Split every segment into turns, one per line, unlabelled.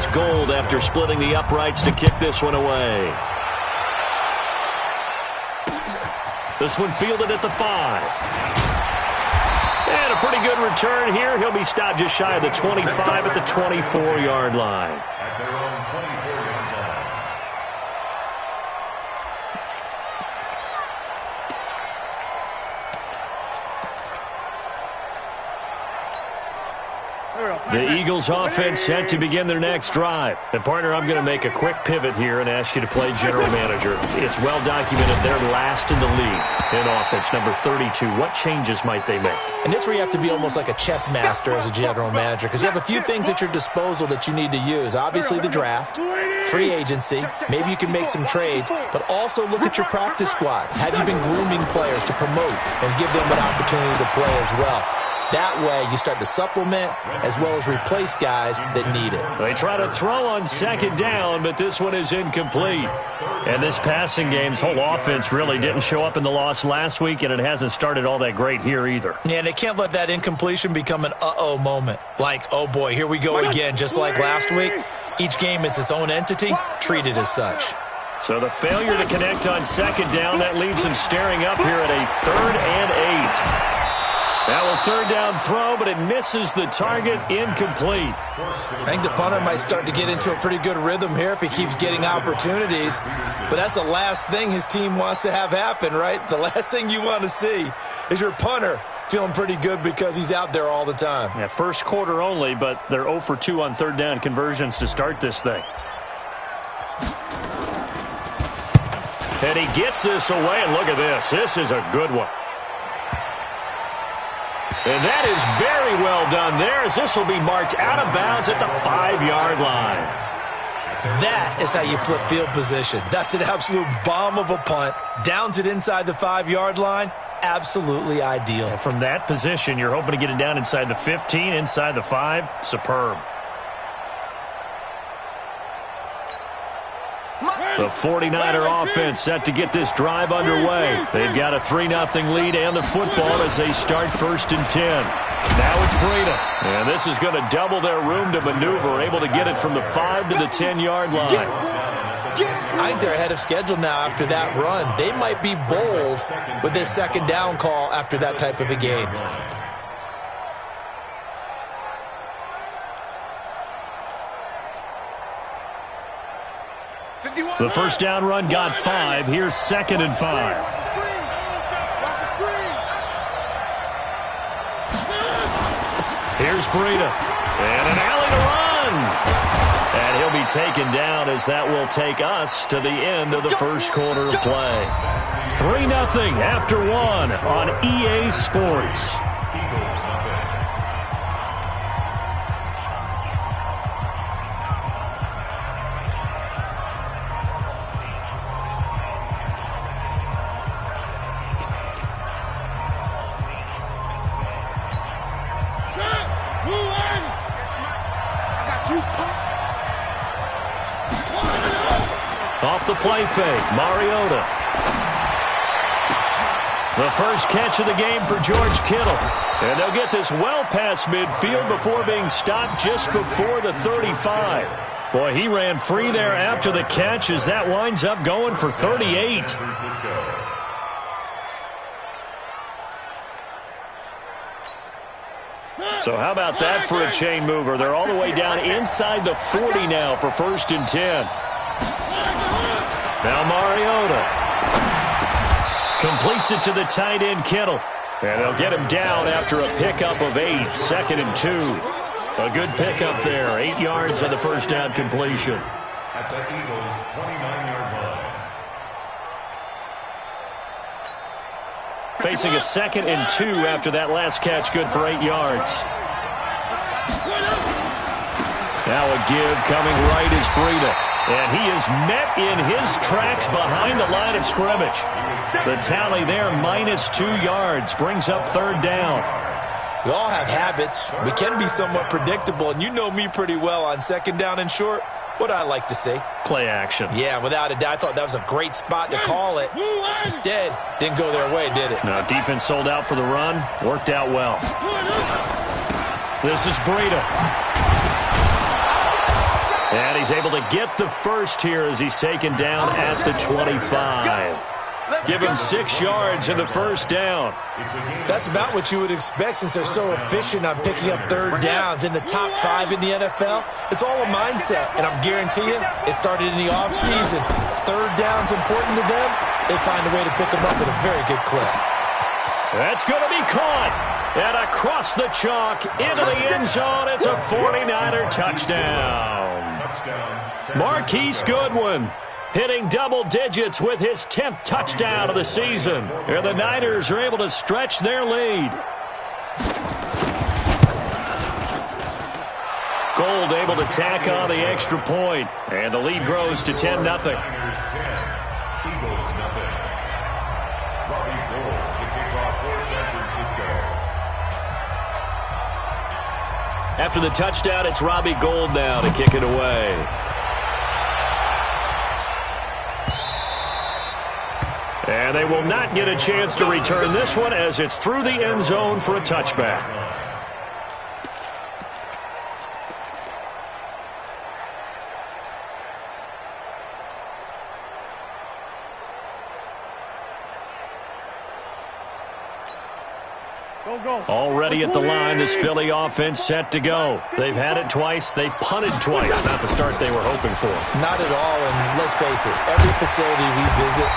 it's gold after splitting the uprights to kick this one away. This one fielded at the 5. And a pretty good return here. He'll be stopped just shy of the 25 at the 24-yard line. The Eagles offense set to begin their next drive. And, partner, I'm going to make a quick pivot here and ask you to play general manager. It's well documented they're last in the league in offense, number 32. What changes might they make?
And this is where you have to be almost like a chess master as a general manager, because you have a few things at your disposal that you need to use. Obviously the draft, free agency, maybe you can make some trades, but also look at your practice squad. Have you been grooming players to promote and give them an opportunity to play as well? That way, you start to supplement as well as replace guys that need it.
They try to throw on second down, but this one is incomplete. And this passing game's whole offense really didn't show up in the loss last week, and it hasn't started all that great here either.
Yeah, and they can't let that incompletion become an uh-oh moment. Like, oh boy, here we go again, just like last week. Each game is its own entity, treat it as such.
So the failure to connect on second down, that leaves them staring up here at a 3rd and 8. Now a third down throw, but it misses the target, incomplete.
I think the punter might start to get into a pretty good rhythm here if he keeps getting opportunities. But that's the last thing his team wants to have happen, right? The last thing you want to see is your punter feeling pretty good because he's out there all the time.
Yeah, first quarter only, but they're 0 for 2 on third down conversions to start this thing. And he gets this away, and look at this. This is a good one. And that is very well done there, as this will be marked out of bounds at the 5-yard line.
That is how you flip field position. That's an absolute bomb of a punt. Downs it inside the 5-yard line. Absolutely ideal.
And from that position, you're hoping to get it down inside the 15, inside the 5. Superb. The 49er offense set to get this drive underway. They've got a 3-0 lead and the football as they start 1st and 10. Now it's Breida. And this is going to double their room to maneuver, able to get it from the 5 to the 10-yard line.
I think they're ahead of schedule now after that run. They might be bold with this second down call after that type of a game.
The first down run got 5. Here's 2nd and 5. Here's Breida. And an alley to run. And he'll be taken down as that will take us to the end of the first quarter of play. 3-0 after 1 on EA Sports. Off the play fake, Mariota. The first catch of the game for George Kittle. And they'll get this well past midfield before being stopped just before the 35. Boy, he ran free there after the catch as that winds up going for 38. So how about that for a chain mover? They're all the way down inside the 40 now for 1st and 10. Now Mariota completes it to the tight end Kittle. And they'll get him down after a pickup of 8, 2nd and 2. A good pickup there, 8 yards on the first down completion. At the Eagles' 29-yard line. Facing a 2nd and 2 after that last catch, good for 8 yards. Now a give coming right is Breida. And he is met in his tracks behind the line of scrimmage. The tally there, -2 yards, brings up 3rd down.
We all have habits. We can be somewhat predictable, and you know me pretty well on 2nd down and short. What I like to see?
Play action.
Yeah, without a doubt. I thought that was a great spot to call it. Instead, didn't go their way, did it?
No, defense sold out for the run. Worked out well. This is Breida. And he's able to get the first here as he's taken down at the 25. Give him 6 yards in the first down.
That's about what you would expect since they're so efficient on picking up third downs. In the top 5 in the NFL, it's all a mindset. And I'm guarantee you, it started in the offseason. Third down's important to them. They find a way to pick them up at a very good clip.
That's going to be caught. And across the chalk into the end zone. It's a 49er touchdown. Marquise Goodwin hitting double digits with his 10th touchdown of the season. And the Niners are able to stretch their lead. Gold able to tack on the extra point. And the lead grows to 10-0. After the touchdown, it's Robbie Gould now to kick it away. And they will not get a chance to return this one as it's through the end zone for a touchback. Already at the line, this Philly offense set to go. They've had it twice. They've punted twice. Not the start they were hoping for.
Not at all, and let's face it, every facility we visit,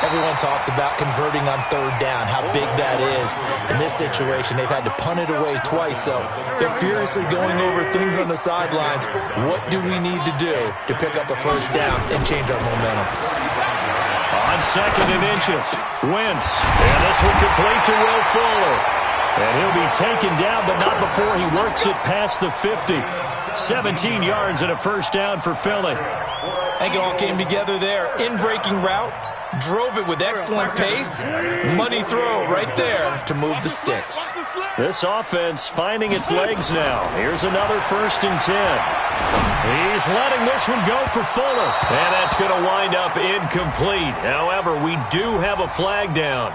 everyone talks about converting on third down, how big that is. In this situation, they've had to punt it away twice, so they're furiously going over things on the sidelines. What do we need to do to pick up a first down and change our momentum?
On 2nd and inches, Wentz. And this one complete to Will Fuller. And he'll be taken down, but not before he works it past the 50. 17 yards and a first down for Philly.
I think it all came together there. In-breaking route, drove it with excellent pace. Money throw right there to move the sticks.
This offense finding its legs now. Here's another 1st and 10. He's letting this one go for Fuller. And that's going to wind up incomplete. However, we do have a flag down.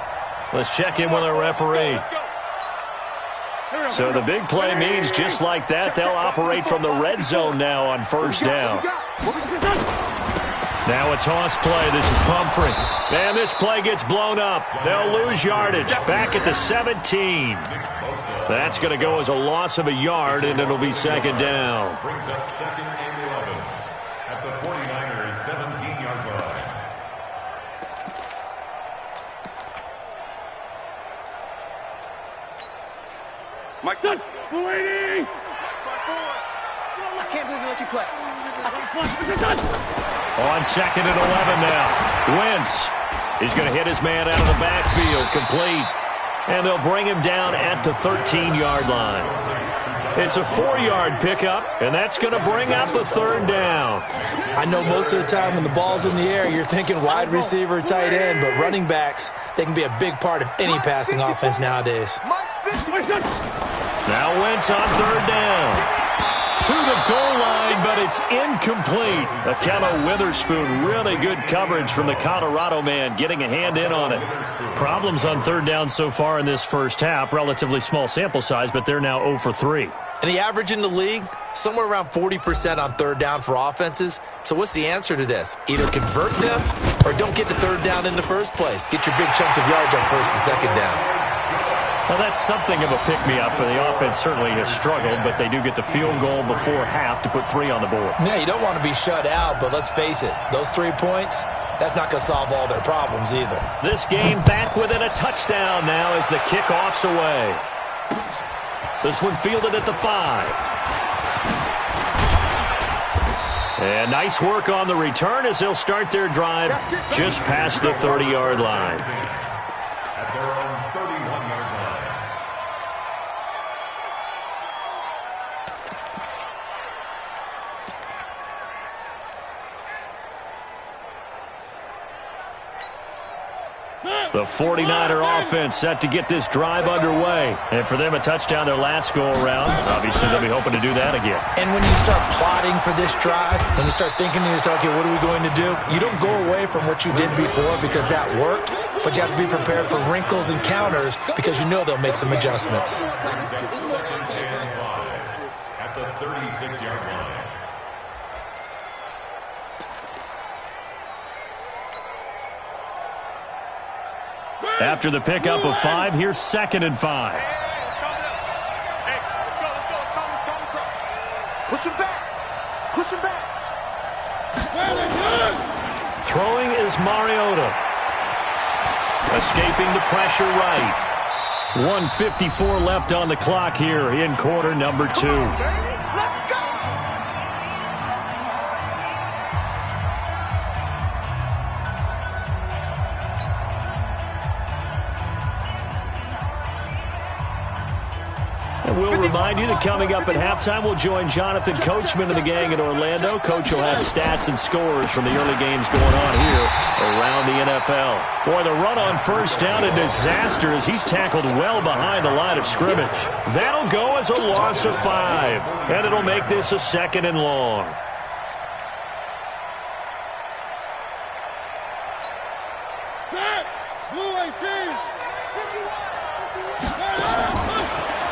Let's check in with our referee. So the big play means just like that, they'll operate from the red zone now on 1st down. Now a toss play. This is Pumphrey. And this play gets blown up. They'll lose yardage. Back at the 17. That's going to go as a loss of a yard, and it'll be 2nd down.
Brings up 2nd and 11 at the 49ers' 17-yard line.
Mike, waiting. I can't believe they let you play.
On 2nd and 11 now. Wentz. He's going to hit his man out of the backfield. Complete. And they'll bring him down at the 13-yard line. It's a 4-yard pickup, and that's going to bring up a 3rd down.
I know most of the time when the ball's in the air, you're thinking wide receiver, tight end, but running backs, they can be a big part of any passing offense nowadays.
Now Wentz on 3rd down. To the goal line, but it's incomplete. Akello Witherspoon, really good coverage from the Colorado man, getting a hand in on it. Problems on 3rd down so far in this first half. Relatively small sample size, but they're now 0 for 3.
And the average in the league, somewhere around 40% on 3rd down for offenses. So what's the answer to this? Either convert them or don't get to 3rd down in the first place. Get your big chunks of yards on 1st and 2nd down.
Well, that's something of a pick-me-up. The offense certainly has struggled, but they do get the field goal before half to put 3 on the board.
Yeah, you don't want to be shut out, but let's face it, those 3 points, that's not going to solve all their problems either.
This game back within a touchdown now as the kickoff's away. This one fielded at the 5. And nice work on the return as they'll start their drive just past the 30-yard line.
At their own 31-yard line.
The 49er offense set to get this drive underway. And for them, a touchdown their last go-around. Obviously, they'll be hoping to do that again.
And when you start plotting for this drive, when you start thinking to yourself, okay, what are we going to do? You don't go away from what you did before because that worked, but you have to be prepared for wrinkles and counters because you know they'll make some adjustments.
Brings up 2nd and 5 at the 36-yard line.
After the pickup of 5, here's 2nd and 5.
Push him back. Push him back.
Throwing is Mariota. Escaping the pressure right. 1:54 left on the clock here in quarter number 2.
Let's go.
And we'll remind you that coming up at halftime, we'll join Jonathan Coachman and the gang in Orlando. Coach will have stats and scores from the early games going on here around the NFL. Boy, the run on first down, a disaster as he's tackled well behind the line of scrimmage. That'll go as a loss of 5, and it'll make this a 2nd and long.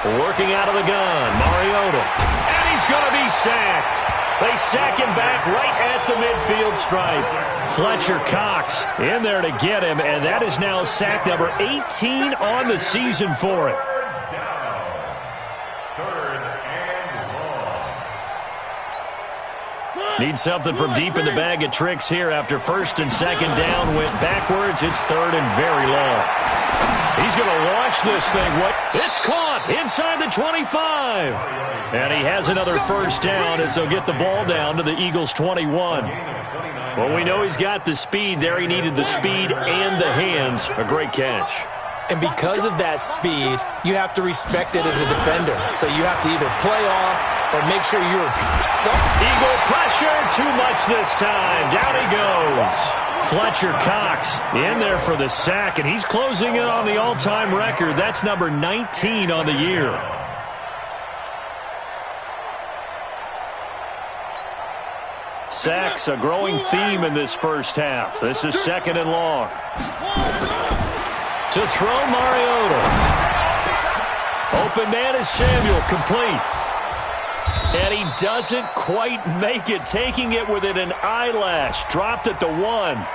Working out of the gun, Mariota. And he's going to be sacked. They sack him back right at the midfield stripe. Fletcher Cox in there to get him, and that is now sack number 18 on the season for him. Need something from deep in the bag of tricks here after 1st and 2nd down went backwards. It's 3rd and very long. He's going to launch this thing. It's caught inside the 25. And he has another first down as they'll get the ball down to the Eagles' 21. Well, we know he's got the speed there. He needed the speed and the hands. A great catch.
And because of that speed, you have to respect it as a defender. So you have to either play off or make sure you're...
Eagle pressure, too much this time. Down he goes. Fletcher Cox in there for the sack, and he's closing in on the all-time record. That's number 19 on the year. Sacks, a growing theme in this first half. This is 2nd and long. To throw, Mariota. Open man is Samuel, complete. And he doesn't quite make it, taking it within an eyelash. Dropped at the 1.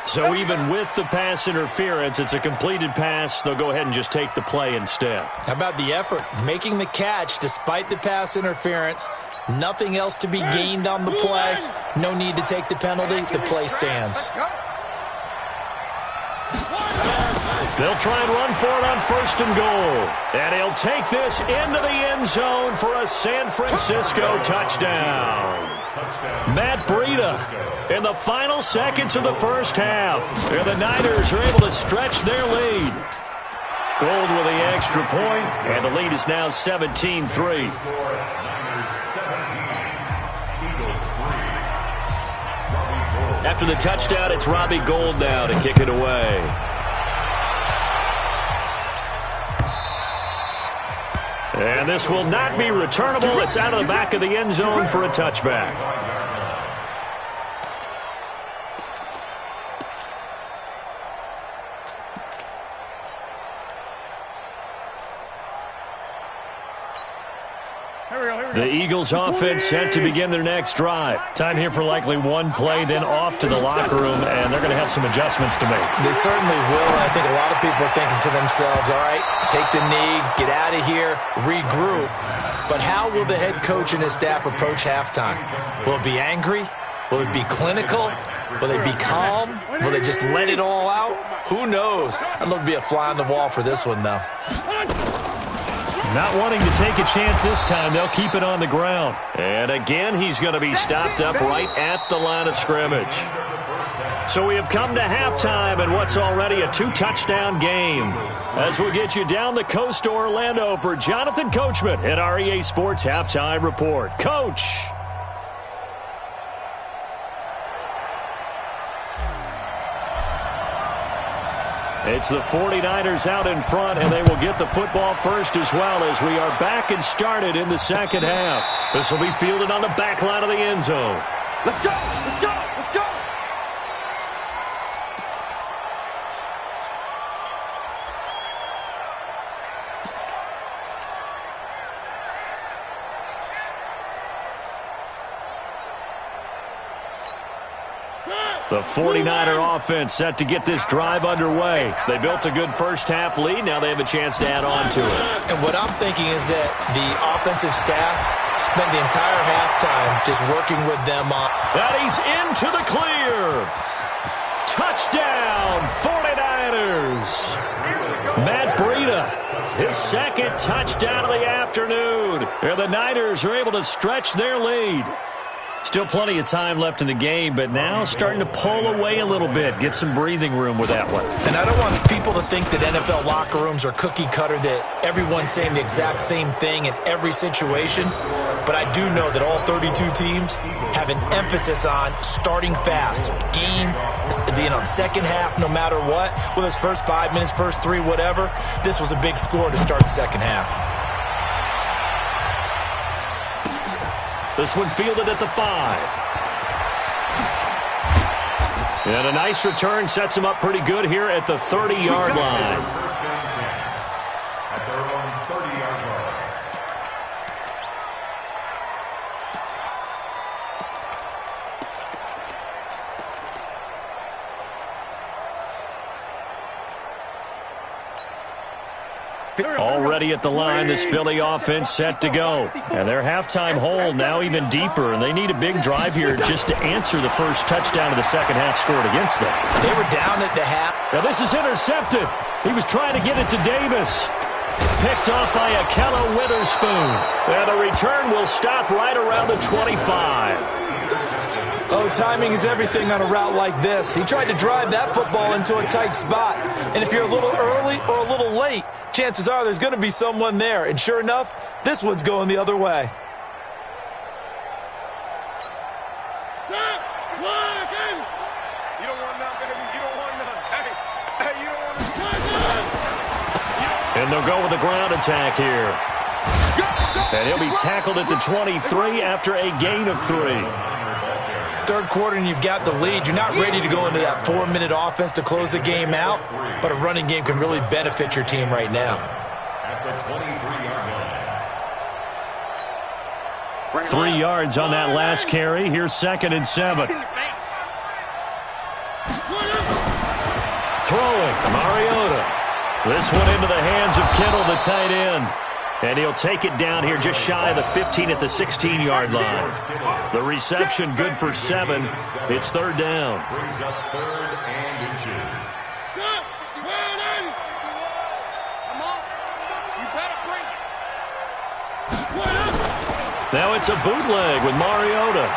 So even with the pass interference, it's a completed pass. They'll go ahead and just take the play instead.
How about the effort? Making the catch despite the pass interference. Nothing else to be gained on the play. No need to take the penalty. The play stands.
They'll try and run for it on 1st and goal. And he'll take this into the end zone for a San Francisco touchdown. Matt Breida in the final seconds of the first half. And the Niners are able to stretch their lead. Gold with the extra point, and the lead is now 17-3. After the touchdown, it's Robbie Gould now to kick it away. And this will not be returnable. It's out of the back of the end zone for a touchback. The Eagles offense set to begin their next drive. Time here for likely one play, then off to the locker room, and they're going to have some adjustments to make.
They certainly will, and I think a lot of people are thinking to themselves, all right, take the knee, get out of here, regroup. But how will the head coach and his staff approach halftime? Will it be angry? Will it be clinical? Will they be calm? Will they just let it all out? Who knows? I'd love to be a fly on the wall for this one, though.
Not wanting to take a chance this time, they'll keep it on the ground. And again, he's going to be stopped up right at the line of scrimmage. So we have come to halftime in what's already a 2-touchdown game. As we'll get you down the coast to Orlando for Jonathan Coachman at our EA Sports Halftime Report. Coach. It's the 49ers out in front, and they will get the football first as well as we are back and started in the second half. This will be fielded on the back line of the end zone.
Let's go! Let's go! Let's go!
The 49er offense set to get this drive underway. They built a good first-half lead. Now they have a chance to add on to it.
And what I'm thinking is that the offensive staff spent the entire halftime just working with them on.
And he's into the clear. Touchdown, 49ers. Matt Breida, his second touchdown of the afternoon. And the Niners are able to stretch their lead. Still plenty of time left in the game, but now starting to pull away a little bit. Get some breathing room with that one.
And I don't want people to think that NFL locker rooms are cookie cutter, that everyone's saying the exact same thing in every situation. But I do know that all 32 teams have an emphasis on starting fast. Game, the second half, no matter what. Whether it's first 5 minutes, first 3, whatever. This was a big score to start the second half.
This one fielded at the 5. And a nice return sets him up pretty good here at the 30-yard line.
First down 10 at their own 30-yard line.
Already at the line, this Philly offense set to go. And their halftime hole now even deeper, and they need a big drive here just to answer the first touchdown of the second half scored against them.
They were down at the half.
Now this is intercepted. He was trying to get it to Davis. Picked off by Akello Witherspoon. And the return will stop right around the 25.
Oh, timing is everything on a route like this. He tried to drive that football into a tight spot. And if you're a little early or a little late, chances are there's going to be someone there. And sure enough, this one's going the other way.
You don't want none, baby. You don't want none. Hey, you don't want none.
And they'll go with the ground attack here. And he'll be tackled at the 23 after a gain of 3.
Third quarter and you've got the lead. You're not ready to go into that 4-minute offense to close the game out, but a running game can really benefit your team right now.
At the 23-yard line.
3 yards on that last carry. Here's 2nd and 7. Throwing, Mariota. This one into the hands of Kittle, the tight end. And he'll take it down here just shy of the 15 at the 16-yard line. The reception good for 7. It's 3rd down.
Brings up 3rd and inches.
Now it's a bootleg with Mariota.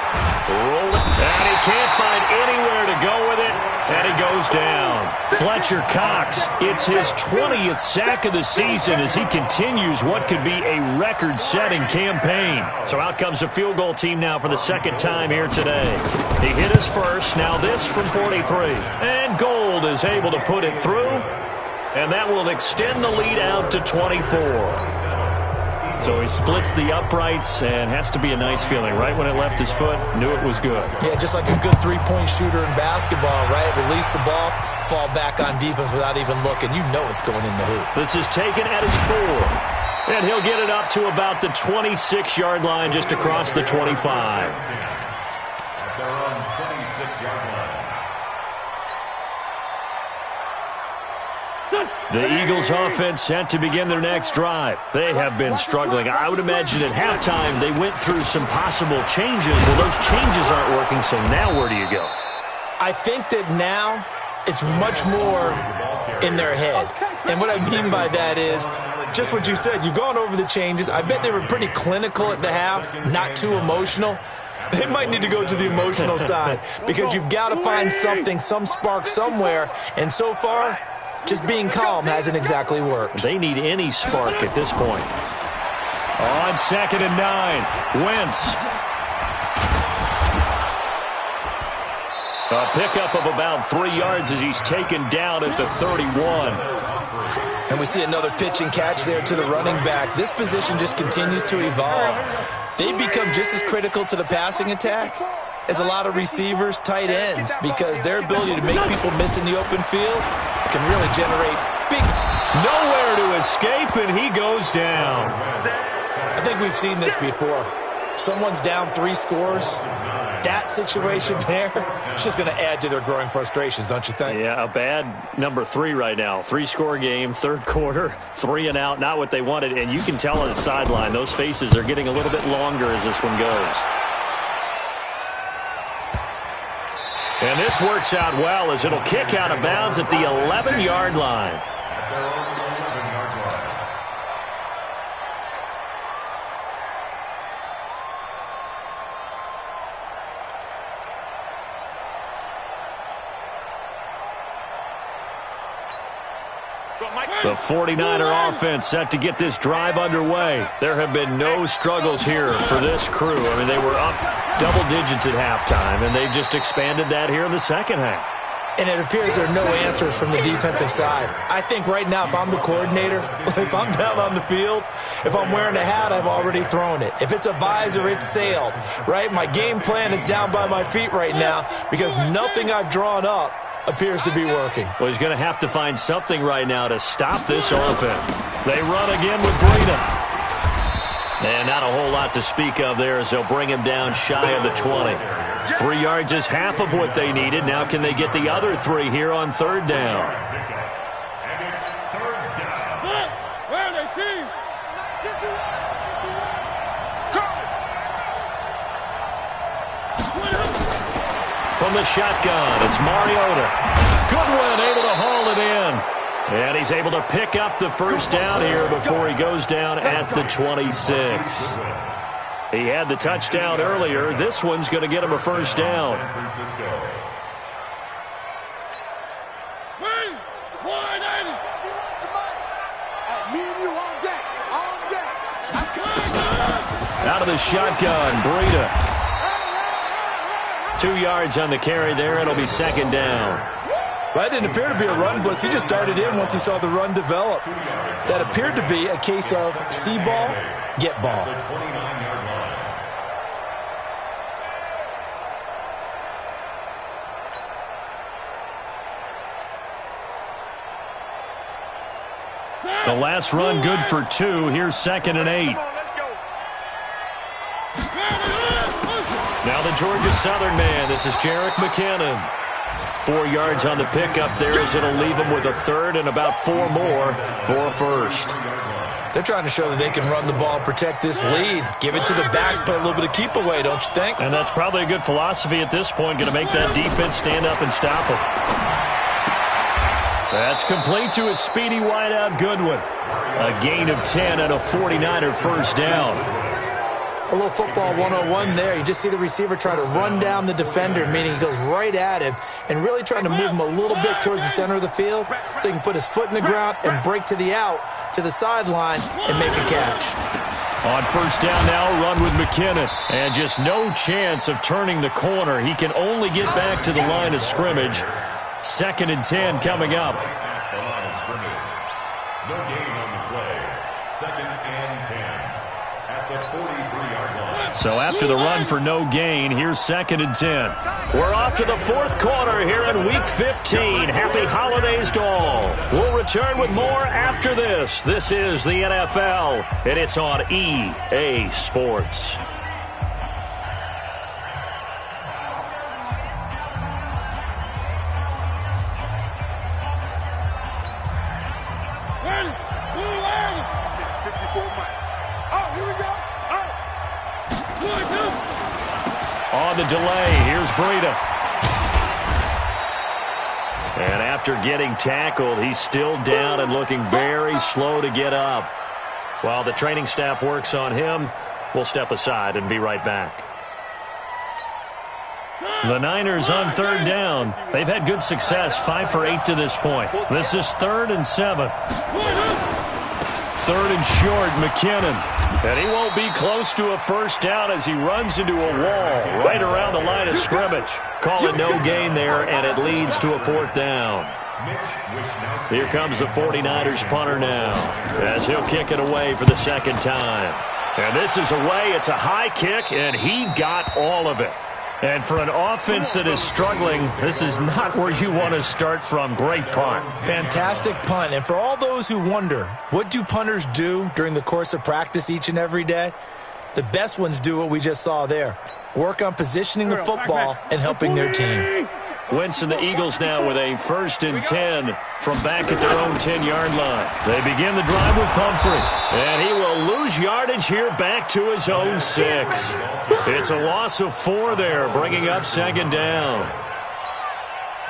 Roll it. And he can't find anywhere to go with it. And he goes down. Fletcher Cox, it's his 20th sack of the season as he continues what could be a record-setting campaign. So out comes a field goal team now for the second time here today. He hit his first, now this from 43. And Gold is able to put it through. And that will extend the lead out to 24. So he splits the uprights, and has to be a nice feeling. Right when it left his foot, knew it was good.
Yeah, just like a good three-point shooter in basketball, right? Release the ball, fall back on defense without even looking. You know it's going in the hoop.
This is taken at his 4. And he'll get it up to about the 26-yard line, just across the 25.
At their own 26-yard line.
The Eagles offense set to begin their next drive. They have been struggling. I would imagine at halftime they went through some possible changes. Well, those changes aren't working, so now where do you go?
I think that now it's much more in their head. And what I mean by that is just what you said. You've gone over the changes. I bet they were pretty clinical at the half, not too emotional. They might need to go to the emotional side because you've got to find something, some spark somewhere. And so far, just being calm hasn't exactly worked.
They need any spark at this point. On 2nd and 9, Wentz. A pickup of about 3 yards as he's taken down at the 31.
And we see another pitch and catch there to the running back. This position just continues to evolve. They become just as critical to the passing attack as a lot of receivers, tight ends, because their ability to make people miss in the open field can really generate big.
Nowhere to escape, and he goes down.
I think we've seen this before. someone's down 3 scores, that situation there, it's just going to add to their growing frustrations, don't you think?
Yeah, a bad number 3 right now. 3-score game, third quarter, 3 and out, not what they wanted. And you can tell on the sideline, those faces are getting a little bit longer as this one goes. And this works out well as it'll kick out of bounds at the 11-yard line. The 49er offense set to get this drive underway. There have been no struggles here for this crew. I mean, they were up double digits at halftime, and they've just expanded that here in the second half.
And it appears there are no answers from the defensive side. I think right now, if I'm the coordinator, if I'm down on the field, if I'm wearing a hat, I've already thrown it. If it's a visor, it's sailed, right? My game plan is down by my feet right now because nothing I've drawn up appears to be working.
Well, he's going to have to find something right now to stop this offense. They run again with Breida. And not a whole lot to speak of there as they'll bring him down shy of the 20. 3 yards is half of what they needed. Now can they get the other 3 here on third down?
And it's third down.
Where are they, team?
From the shotgun, it's Mariota. Goodwin able to haul it in. And he's able to pick up the first down here before he goes down at the 26. He had the touchdown earlier. This one's going to get him a first down.
San Francisco.
Out of the shotgun, Breida. 2 yards on the carry there. It'll be second down.
Well, that didn't appear to be a run blitz. He just darted in once he saw the run develop. That appeared to be a case of see ball, get ball.
The 29-yard line.
The last run good for 2. Here's 2nd and 8. Now the Georgia Southern man. This is Jerick McKinnon. 4 yards on the pickup there as it'll leave him with a third and about 4 more for a first.
They're trying to show that they can run the ball and protect this lead. Give it to the backs, play a little bit of keep away, don't you think?
And that's probably a good philosophy at this point. Going to make that defense stand up and stop him. That's complete to his speedy wideout Goodwin. A gain of 10 and a 49er first down.
A little football 101 there. You just see the receiver try to run down the defender, meaning he goes right at him and really trying to move him a little bit towards the center of the field so he can put his foot in the ground and break to the out, to the sideline, and make a catch.
On first down now, a run with McKinnon. And just no chance of turning the corner. He can only get back to the line of scrimmage. 2nd and 10 coming up.
Past the line of scrimmage. No gain on the play. 2nd and 10 at the 43-yard line.
So after the run for no gain, here's 2nd and 10. We're off to the fourth quarter here in Week 15. Happy holidays to all. We'll return with more after this. This is the NFL, and it's on EA Sports. On the delay, here's Breida. And after getting tackled, he's still down and looking very slow to get up. While the training staff works on him, we'll step aside and be right back. The Niners on third down. They've had good success, 5 for 8 to this point. This is 3rd and 7. 3rd and short, McKinnon. And he won't be close to a first down as he runs into a wall right around the line of scrimmage. Call it no gain there, and it leads to a 4th down. Here comes the 49ers punter now as he'll kick it away for the 2nd time. And this is away. It's a high kick, and he got all of it. And for an offense that is struggling, this is not where you want to start from. Great punt.
Fantastic punt. And for all those who wonder, what do punters do during the course of practice each and every day? The best ones do what we just saw there. Work on positioning the football and helping their team.
Wentz and the Eagles now with a 1st and 10 from back at their own 10-yard line. They begin the drive with Pumphrey, and he will lose yardage here back to his own 6. It's a loss of 4 there, bringing up 2nd down.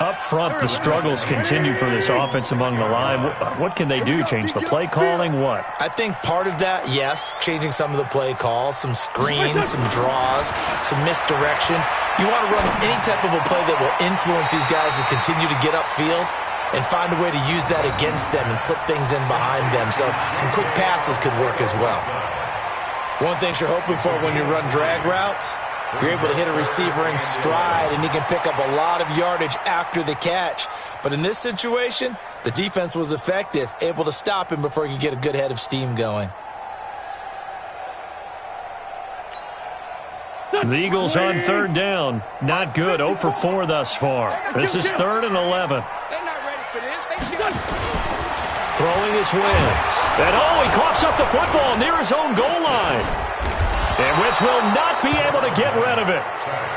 Up front, the struggles continue for this offense among the line. What can they do? Change the play calling? What?
I think part of that, yes, changing some of the play calls, some screens, some draws, some misdirection. You want to run any type of a play that will influence these guys to continue to get upfield and find a way to use that against them and slip things in behind them. So some quick passes could work as well. One thing you're hoping for when you run drag routes, you're able to hit a receiver in stride, and he can pick up a lot of yardage after the catch. But in this situation, the defense was effective, able to stop him before he could get a good head of steam going.
The Eagles on 3rd down. Not good. 0 for 4 thus far. This is 3rd and 11.
They're not ready for this.
Throwing his Wentz. And he coughs up the football near his own goal line. And Wentz will not be able to get rid of it.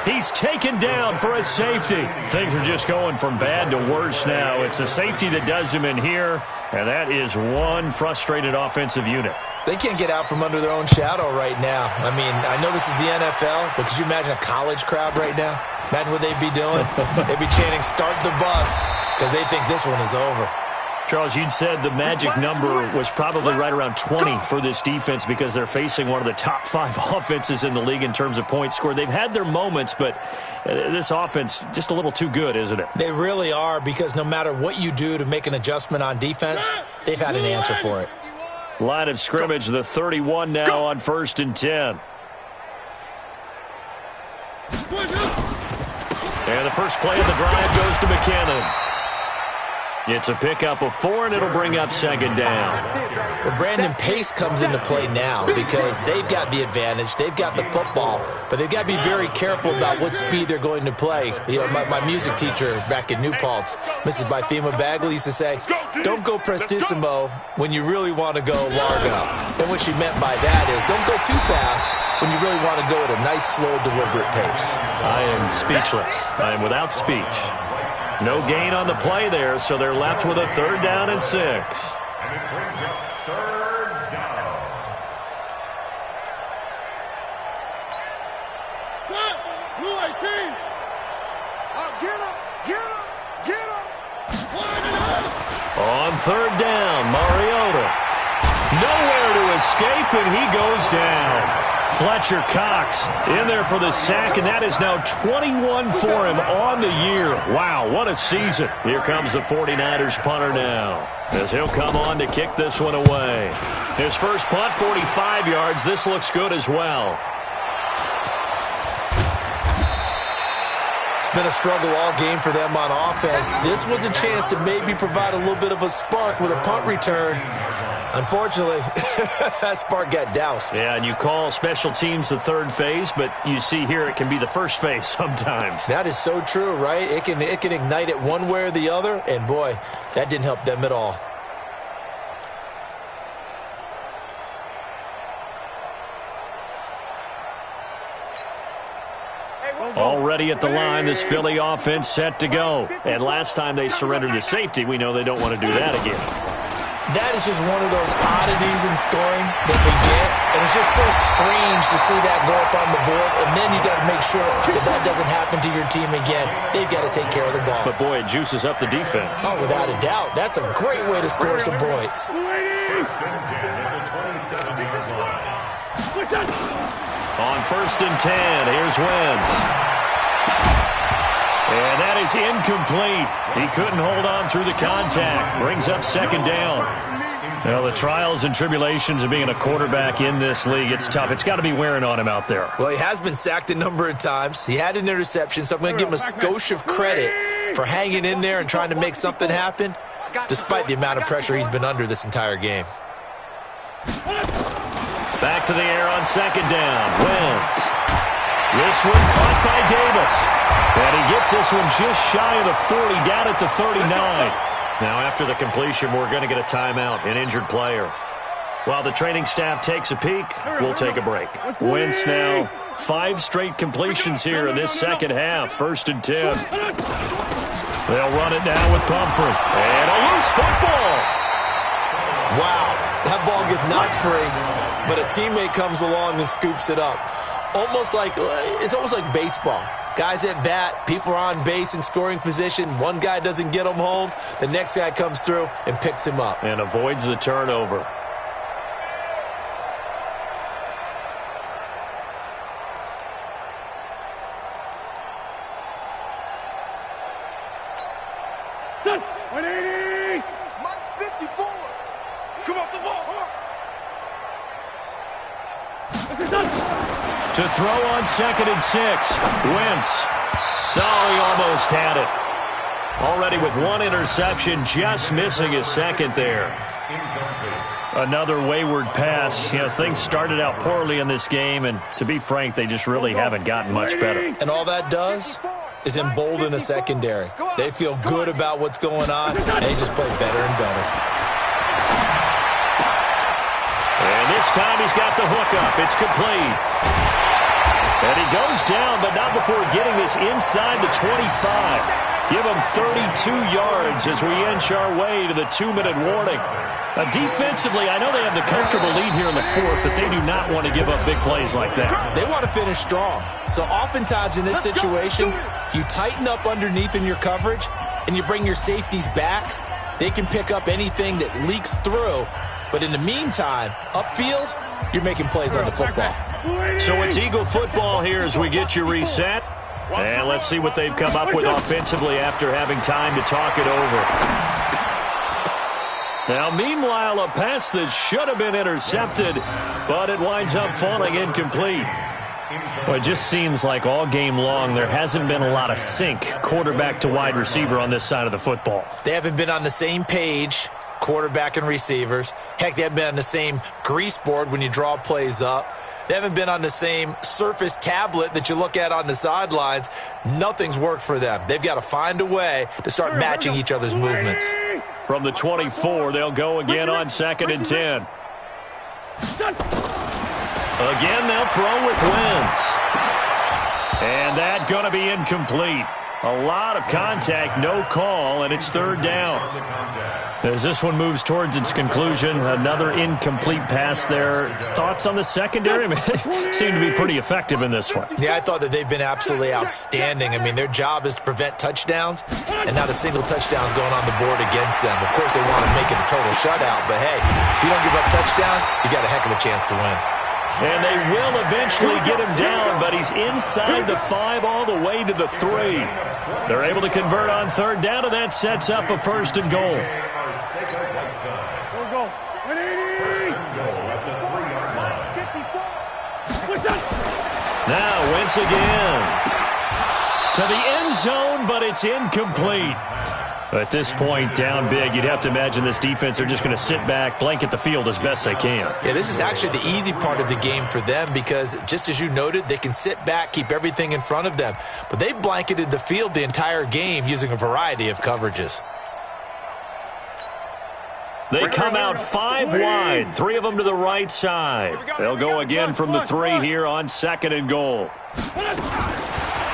He's taken down for a safety. Things are just going from bad to worse now. It's a safety that does him in here, and that is one frustrated offensive unit.
They can't get out from under their own shadow right now. I mean, I know this is the NFL, but could you imagine a college crowd right now? Imagine what they'd be doing. They'd be chanting, "Start the bus," because they think this one is over.
Charles, you'd said the magic number was probably right around 20 for this defense because they're facing one of the top 5 offenses in the league in terms of points scored. They've had their moments, but this offense just a little too good, isn't it?
They really are, because no matter what you do to make an adjustment on defense, they've had an answer for it.
Line of scrimmage, the 31 now on 1st and 10. And the first play of the drive goes to McKinnon. It's a pickup of 4, and it'll bring up 2nd down.
Well, Brandon, pace comes into play now because they've got the advantage. They've got the football, but they've got to be very careful about what speed they're going to play. You know, my music teacher back in New Paltz, Mrs. Bythema Bagley, used to say, don't go prestissimo when you really want to go largo. And what she meant by that is don't go too fast when you really want to go at a nice, slow, deliberate pace.
I am speechless. I am without speech. No gain on the play there, so they're left with a 3rd down and 6.
And it brings up 3rd down.
Blue 18. Get him. Get him. Get him.
On 3rd down, Mariota. Nowhere to escape, and he goes down. Fletcher Cox in there for the sack, and that is now 21 for him on the year. Wow, what a season. Here comes the 49ers punter now, as he'll come on to kick this one away. His first punt, 45 yards. This looks good as well.
It's been a struggle all game for them on offense. This was a chance to maybe provide a little bit of a spark with a punt return. Unfortunately, that spark got doused.
Yeah, and you call special teams the 3rd phase, but you see here it can be the 1st phase sometimes.
That is so true, right? It can ignite it one way or the other, and boy, that didn't help them at all.
Already at the line, this Philly offense set to go. And last time they surrendered the safety, we know they don't want to do that again.
That is just one of those oddities in scoring that we get, and it's just so strange to see that go up on the board, and then you got to make sure that doesn't happen to your team again. They've got to take care of the ball.
But boy, it juices up the defense.
Oh, without a doubt. That's a great way to score some points.
1st and 10 at the 27-yard line.
On 1st and 10, here's Wentz. And that is incomplete. He couldn't hold on through the contact. Brings up 2nd down. Well, the trials and tribulations of being a quarterback in this league, it's tough. It's got to be wearing on him out there.
Well, he has been sacked a number of times. He had an interception, so I'm going to give him a skosh of credit for hanging in there and trying to make something happen, despite the amount of pressure he's been under this entire game.
Back to the air on 2nd down. Wentz. This one caught by Davis. And he gets this one just shy of the 40, down at the 39. Now, after the completion, we're going to get a timeout, an injured player. While the training staff takes a peek, we'll take a break. Wentz now 5 straight completions here in this second half. 1st and 10. They'll run it now with Pumphrey. And a loose football.
Wow, that ball gets knocked free, but a teammate comes along and scoops it up. It's almost like baseball. Guys at bat, people are on base in scoring position. One guy doesn't get him home. The next guy comes through and picks him up.
And avoids the turnover. To throw on 2nd and 6. Wentz. No, he almost had it. Already with 1 interception, just missing his 2nd there. Another wayward pass. Things started out poorly in this game, and to be frank, they just really haven't gotten much better.
And all that does is embolden a secondary. They feel good about what's going on, and they just play better and better.
And this time he's got the hook up. It's complete. And he goes down, but not before getting this inside the 25. Give him 32 yards as we inch our way to the 2-minute warning. Defensively, I know they have the comfortable lead here in the 4th, but they do not want to give up big plays like that.
They want to finish strong. So oftentimes in this situation, you tighten up underneath in your coverage, and you bring your safeties back. They can pick up anything that leaks through. But in the meantime, upfield, you're making plays on the football.
So it's Eagle football here as we get you reset. And let's see what they've come up with offensively after having time to talk it over. Now, meanwhile, a pass that should have been intercepted, but it winds up falling incomplete. Well, it just seems like all game long there hasn't been a lot of sync quarterback to wide receiver on this side of the football.
They haven't been on the same page, quarterback and receivers. Heck, they haven't been on the same grease board when you draw plays up. They haven't been on the same surface tablet that you look at on the sidelines. Nothing's worked for them. They've got to find a way to start matching each other's movements.
From the 24, they'll go again on 2nd and 10. Again, they'll throw with Wentz. And that's going to be incomplete. A lot of contact, no call, and it's 3rd down. As this one moves towards its conclusion, another incomplete pass there. Thoughts on the secondary? I mean, they seem to be pretty effective in this one.
Yeah, I thought that they've been absolutely outstanding. I mean, their job is to prevent touchdowns, and not a single touchdown is going on the board against them. Of course, they want to make it a total shutout, but hey, if you don't give up touchdowns, you got a heck of a chance to win.
And they will eventually get him down, but he's inside the 5 all the way to the 3. They're able to convert on 3rd down, and that sets up a 1st and goal. Now Wentz again. To the end zone, but it's incomplete. At this point, down big, you'd have to imagine this defense are just going to sit back, blanket the field as best they can.
Yeah, this is actually the easy part of the game for them because, just as you noted, they can sit back, keep everything in front of them. But they've blanketed the field the entire game using a variety of coverages.
They come out 5 wide, 3 of them to the right side. They'll go again from the 3 here on 2nd and goal.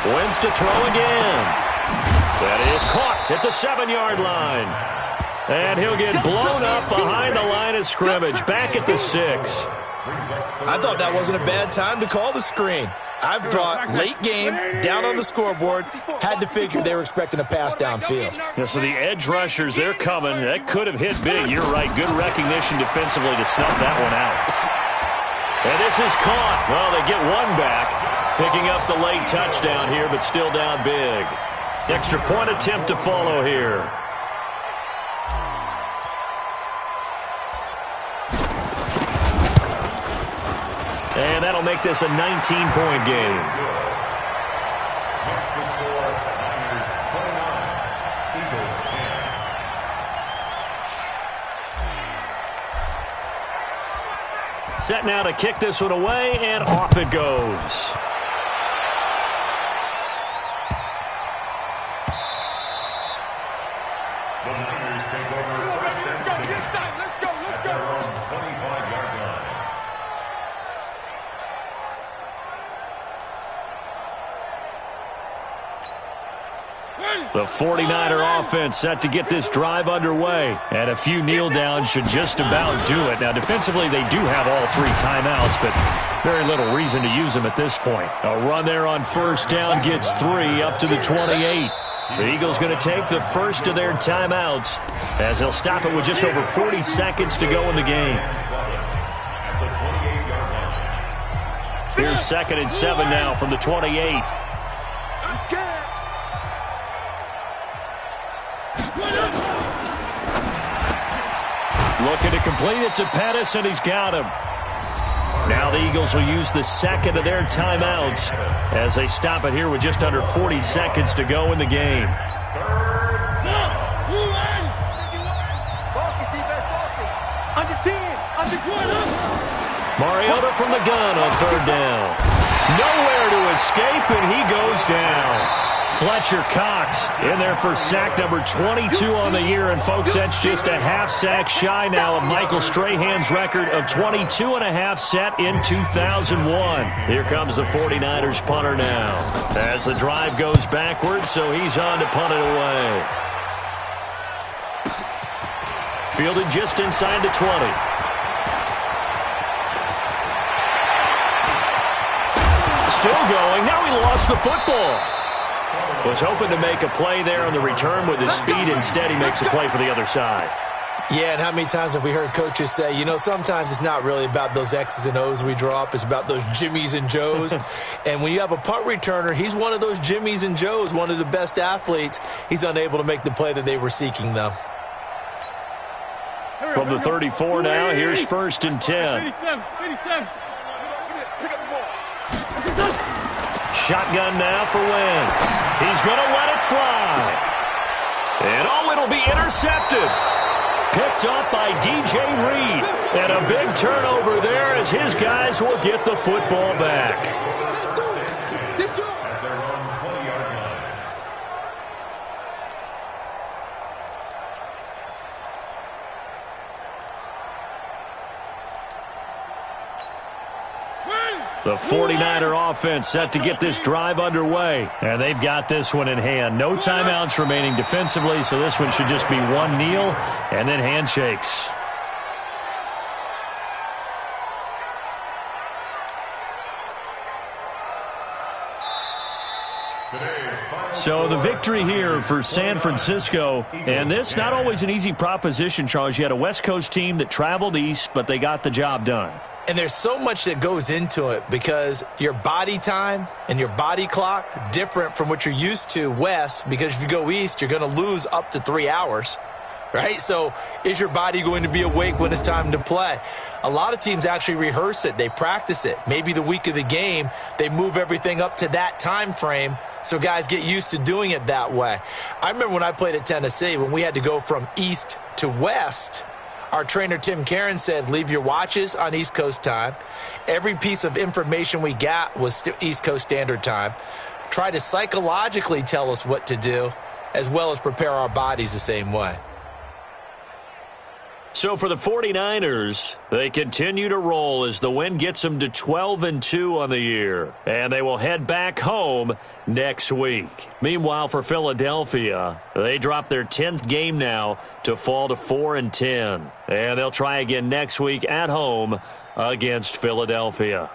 Wentz to throw again. That is caught at the 7-yard line. And he'll get blown up behind the line of scrimmage, back at the 6.
I thought that wasn't a bad time to call the screen. I thought late game, down on the scoreboard, had to figure they were expecting a pass downfield.
Yeah, so the edge rushers, they're coming. That could have hit big. You're right. Good recognition defensively to snuff that one out. And this is caught. Well, they get one back, picking up the late touchdown here, but still down big. Extra point attempt to follow here. And that'll make this a 19-point game.
Next to score, Niners 29, Eagles 10.
Set now to kick this one away, and off it goes.
The Niners take over first and 10 at their own 25-yard
The 49er offense set to get this drive underway. And a few kneel downs should just about do it. Now, defensively, they do have all 3 timeouts, but very little reason to use them at this point. A run there on first down gets 3 up to the 28. The Eagles going to take the first of their timeouts as they'll stop it with just over 40 seconds to go in the game. Here's 2nd and 7 now from the 28. Looking to complete it to Pettis, and he's got him. Now the Eagles will use the 2nd of their timeouts as they stop it here with just under 40 seconds to go in the game. Mariota from the gun on 3rd down. Nowhere to escape, and he goes down. Fletcher Cox in there for sack number 22 on the year. And, folks, that's just a half sack shy now of Michael Strahan's record of 22.5 set in 2001. Here comes the 49ers punter now as the drive goes backwards, so he's on to punt it away. Fielded just inside the 20. Still going. Now he lost the football. Was hoping to make a play there on the return with his speed. Instead, he makes a play for the other side.
Yeah, and how many times have we heard coaches say, you know, sometimes it's not really about those X's and O's we draw up. It's about those Jimmies and Joes. And when you have a punt returner, he's one of those Jimmies and Joes, one of the best athletes. He's unable to make the play that they were seeking, though.
From the 34 now, here's 1st and 10. Shotgun now for Wentz. He's going to let it fly. And, oh, it'll be intercepted. Picked up by DJ Reed. And a big turnover there as his guys will get the football back. The 49er offense set to get this drive underway. And they've got this one in hand. No timeouts remaining defensively, so this one should just be one kneel and then handshakes. So the victory here for San Francisco, and this not always an easy proposition, Charles. You had a West Coast team that traveled east, but they got the job done.
And there's so much that goes into it because your body time and your body clock different from what you're used to west, because if you go east, you're going to lose up to 3 hours, right? So is your body going to be awake when it's time to play? A lot of teams actually rehearse it. They practice it. Maybe the week of the game, they move everything up to that time frame so guys get used to doing it that way. I remember when I played at Tennessee, when we had to go from east to west, our trainer, Tim Karen, said, leave your watches on East Coast time. Every piece of information we got was East Coast Standard Time. Try to psychologically tell us what to do, as well as prepare our bodies the same way.
So for the 49ers, they continue to roll as the win gets them to 12-2 on the year. And they will head back home next week. Meanwhile, for Philadelphia, they drop their 10th game now to fall to 4-10. And they'll try again next week at home against Philadelphia.